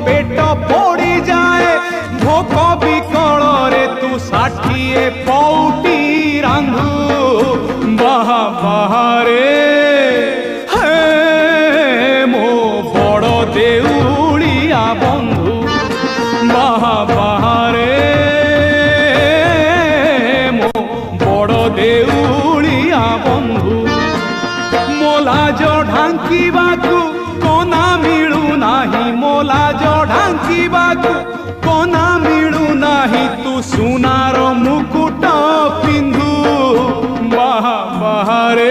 पेट पोड़ी जाए भोक विकल रे तू 60 पौटी रांधु बाहा बाहारे हे मो बड़ देउलिया बंधु बाहा बाहारे मो बड़ देउलिया बंधु मोलाज ढांकीबाकू कोना मिलू नाही मोलाज ढांकीबाकू कोना मिलू नाही तू सुनार मुकुट पिंधु बाहा बाहारे